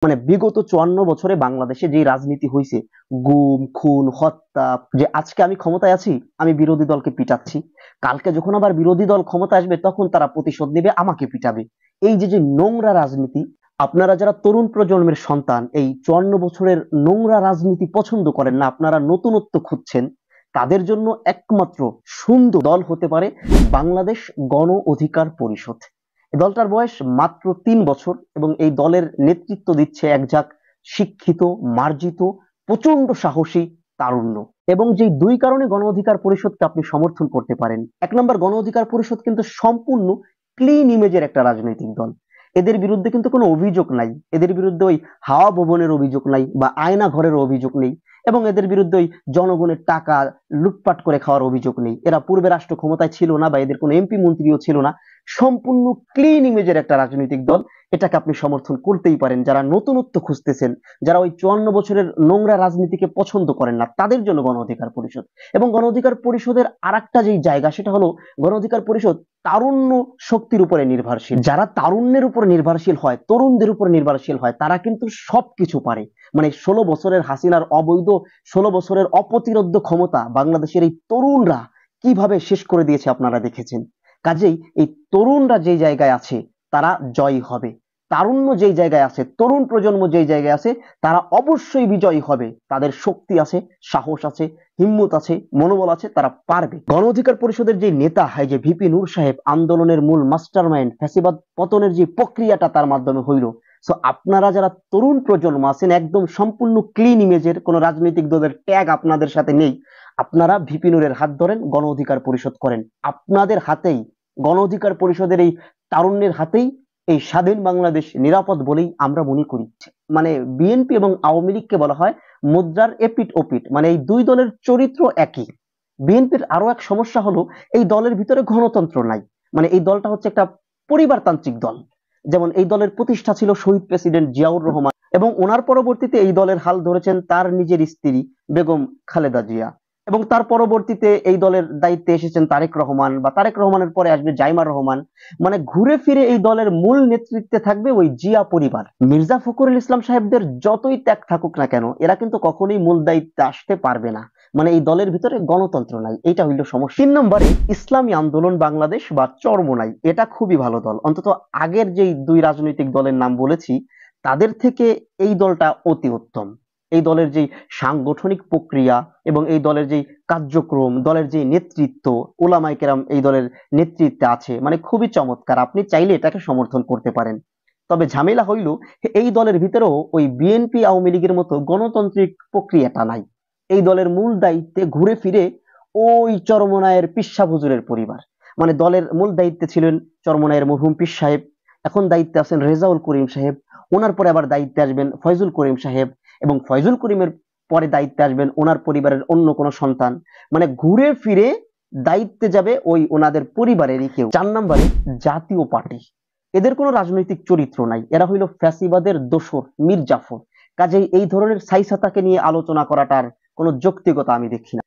মানে বিগত 54 বছরে বাংলাদেশে যে রাজনীতি হয়েছে, গুম খুন হত্যা, যে আজকে আমি ক্ষমতায় আছি, আমি বিরোধী দলকে পিটাচ্ছি, কালকে যখন আবার বিরোধী দল ক্ষমতা আসবে তখন তারা প্রতিশোধ নেবে, আমাকে পিটাবে। এই যে যে নোংরা রাজনীতি, আপনারা যারা তরুণ প্রজন্মের সন্তান এই 54 বছরের নোংরা রাজনীতি পছন্দ করেন না, আপনারা নতুনত্ব খুঁজছেন, তাদের জন্য একমাত্র সুন্দর দল হতে পারে বাংলাদেশ গণ অধিকার পরিষদ। এই দলটার বয়স মাত্র 3 বছর এবং এই দলের নেতৃত্ব দিচ্ছে একঝাঁক শিক্ষিত, মার্জিত, প্রচন্ড সাহসী তারুণ্য। এবং যে দুই কারণে গণ অধিকার পরিষদকে আপনি সমর্থন করতে পারেন, এক নম্বর, গণ অধিকার পরিষদ কিন্তু সম্পূর্ণ ক্লিন ইমেজের একটা রাজনৈতিক দল। এদের বিরুদ্ধে কিন্তু কোনো অভিযোগ নাই, এদের বিরুদ্ধে ওই হাওয়া ভবনের অভিযোগ নাই বা আয়না ঘরের অভিযোগ নেই, এবং এদের বিরুদ্ধে ওই জনগণের টাকা লুটপাট করে খাওয়ার অভিযোগ নেই। এরা পূর্বে রাষ্ট্র ক্ষমতায় ছিল না বা এদের কোনো এমপি মন্ত্রীও ছিল না। সম্পূর্ণ ক্লিন ইমেজের একটা রাজনৈতিক দল, এটাকে আপনি সমর্থন করতেই পারেন। যারা নতুনত্ব খুঁজতেছেন, যারা ওই 54 বছরের নোংরা রাজনীতিকে পছন্দ করেন না, তাদের জন্য গণ অধিকার পরিষদ। এবং গণ অধিকার পরিষদের আর একটা যেই জায়গা, সেটা হলো গণ অধিকার পরিষদ তারুণ্য শক্তির উপরে নির্ভরশীল। যারা তারুণ্যের উপর নির্ভরশীল হয়, তরুণদের উপর নির্ভরশীল হয়, তারা কিন্তু সবকিছু পারে। মানে 16 বছরের হাসিনার অবৈধ, 16 বছরের অপ্রতিরোধ্য ক্ষমতা বাংলাদেশের এই তরুণরা কিভাবে শেষ করে দিয়েছে আপনারা দেখেছেন। কাজেই এই তরুণরা যেই জায়গায় আছে তারা জয়ী হবে, তারুণ্য যেই জায়গায় আছে, তরুণ প্রজন্ম যেই জায়গায় আছে, তারা অবশ্যই বিজয়ী হবে। তাদের শক্তি আছে, সাহস আছে, হিম্মত আছে, মনোবল আছে, তারা পারবে। গণ অধিকার পরিষদের যে নেতা হয়, যে ভিপি নূর সাহেব, আন্দোলনের মূল মাস্টারমাইন্ড, ফ্যাসিবাদ পতনের যে প্রক্রিয়াটা তার মাধ্যমে হইল। সো আপনারা যারা তরুণ প্রজন্ম আছেন, একদম সম্পূর্ণ ক্লিন ইমেজের, কোন রাজনৈতিক দলের ট্যাগ আপনাদের সাথে নেই, আপনারা ভিপি নূরের হাত ধরেন, গণ অধিকার পরিষদ করেন। আপনাদের হাতেই, গণ অধিকার পরিষদের এই তারুণ্যের হাতেই এই স্বাধীন বাংলাদেশ নিরাপদ বলেই আমরা মনে করি। মানে বিএনপি এবং আওয়ামী লীগকে বলা হয় মুদ্রার এপিট ওপিট, মানে এই দুই দলের চরিত্র একই। বিএনপির আরো এক সমস্যা হলো এই দলের ভিতরে গণতন্ত্র নাই। মানে এই দলটা হচ্ছে একটা পরিবারতান্ত্রিক দল। যেমন এই দলের প্রতিষ্ঠা ছিল শহীদ প্রেসিডেন্ট জিয়াউর রহমান, এবং ওনার পরবর্তীতে এই দলের হাল ধরেছেন তার নিজের স্ত্রী বেগম খালেদা জিয়া, এবং তার পরবর্তীতে এই দলের দায়িত্বে এসেছেন তারেক রহমান, বা তারেক রহমানের পরে আসবে জাইমা রহমান। মানে ঘুরে ফিরে এই দলের মূল নেতৃত্বে থাকবে ওই জিয়া পরিবার। মির্জা ফখরুল ইসলাম সাহেবদের যতই ত্যাগ থাকুক না কেন, এরা কিন্তু কখনোই মূল দায়িত্বে আসতে পারবে না। মানে এই দলের ভিতরে গণতন্ত্র নাই, এটা হইল সমস্যা। 3 নম্বরে ইসলামী আন্দোলন বাংলাদেশ বা চরমোনাই, এটা খুবই ভালো দল। অন্তত আগের যেই দুই রাজনৈতিক দলের নাম বলেছি, তাদের থেকে এই দলটা অতি উত্তম। এই দলের যে সাংগঠনিক প্রক্রিয়া এবং এই দলের যে কার্যক্রম, দলের যে নেতৃত্ব, ওলামায়ে কেরাম এই দলের নেতৃত্বে আছে, মানে খুবই চমৎকার। আপনি চাইলে এটাকে সমর্থন করতে পারেন। তবে ঝামেলা হইল এই দলের ভিতরেও ওই বিএনপি আওয়ামী লীগের মতো গণতান্ত্রিক প্রক্রিয়াটা নাই। এই দলের মূল দায়িত্বে ঘুরে ফিরে ওই চরমোনায়ের পিসা হুজুরের পরিবার। মানে দলের মূল দায়িত্বে ছিলেন চরমোনায়ের মরহুম পীর সাহেব, এখন দায়িত্বে আছেন রেজাউল করিম সাহেব, ওনার পরে আবার দায়িত্বে আসবেন ফয়জুল করিম সাহেব, এবং ফয়জুল করিমের পরে দায়িত্বে আসবেন ওনার পরিবারের অন্য কোনো সন্তান। মানে ঘুরে ফিরে দায়িত্বে যাবে ওই ওনাদের পরিবারেরই কেউ। 4 নম্বরে জাতীয় পার্টি, এদের কোনো রাজনৈতিক চরিত্র নাই, এরা হইল ফ্যাসিবাদের দোসর, মীর জাফর। কাজেই এই ধরনের সাইসাতাকে নিয়ে আলোচনা করাটার কোনো যৌক্তিকতা আমি দেখি না।